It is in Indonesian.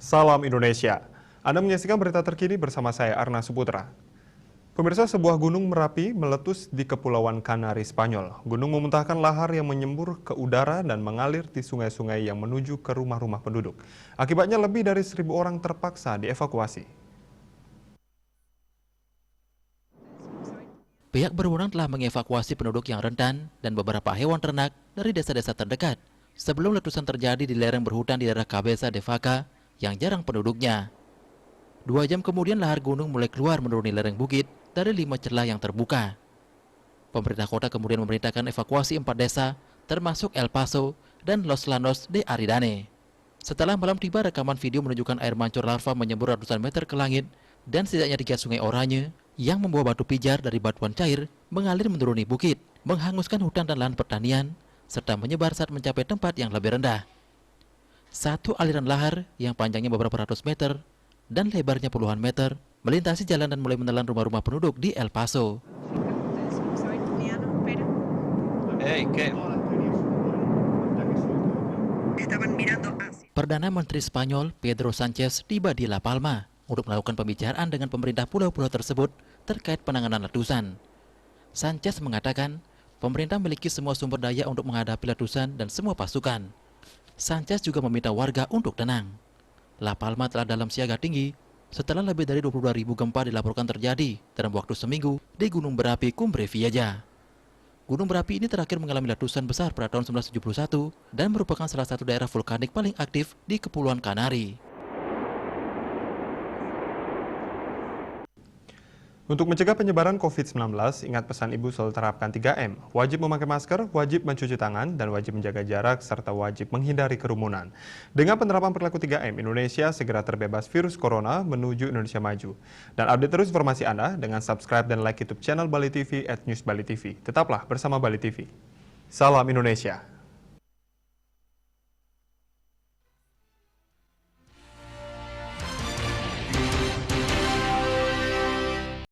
Salam Indonesia. Anda menyaksikan berita terkini bersama saya Arna Suputra. Pemirsa, sebuah gunung Merapi meletus di Kepulauan Kanari, Spanyol. Gunung memuntahkan lahar yang menyembur ke udara dan mengalir di sungai-sungai yang menuju ke rumah-rumah penduduk. Akibatnya lebih dari 1.000 orang terpaksa dievakuasi. Pihak berwenang telah mengevakuasi penduduk yang rentan dan beberapa hewan ternak dari desa-desa terdekat sebelum letusan terjadi di lereng berhutan di daerah Cabeza de Vaca yang jarang penduduknya. 2 jam kemudian lahar gunung mulai keluar menuruni lereng bukit dari 5 celah yang terbuka. Pemerintah kota kemudian memerintahkan evakuasi 4 desa termasuk El Paso dan Los Llanos de Aridane. Setelah malam tiba, rekaman video menunjukkan air mancur larva menyembur ratusan meter ke langit dan setidaknya 3 sungai oranye yang membawa batu pijar dari batuan cair mengalir menuruni bukit, menghanguskan hutan dan lahan pertanian, serta menyebar saat mencapai tempat yang lebih rendah. Satu aliran lahar yang panjangnya beberapa ratus meter dan lebarnya puluhan meter melintasi jalan dan mulai menelan rumah-rumah penduduk di El Paso. Perdana Menteri Spanyol Pedro Sánchez tiba di La Palma untuk melakukan pembicaraan dengan pemerintah pulau-pulau tersebut terkait penanganan letusan. Sánchez mengatakan pemerintah memiliki semua sumber daya untuk menghadapi letusan dan semua pasukan. Sánchez juga meminta warga untuk tenang. La Palma telah dalam siaga tinggi setelah lebih dari 22.000 gempa dilaporkan terjadi dalam waktu seminggu di gunung berapi Cumbre Vieja. Gunung berapi ini terakhir mengalami letusan besar pada tahun 1971 dan merupakan salah satu daerah vulkanik paling aktif di Kepulauan Kanari. Untuk mencegah penyebaran COVID-19, ingat pesan Ibu selalu terapkan 3M. Wajib memakai masker, wajib mencuci tangan, dan wajib menjaga jarak, serta wajib menghindari kerumunan. Dengan penerapan perilaku 3M, Indonesia segera terbebas virus corona menuju Indonesia maju. Dan update terus informasi Anda dengan subscribe dan like YouTube channel Bali TV @newsbalitv. Tetaplah bersama Bali TV. Salam Indonesia.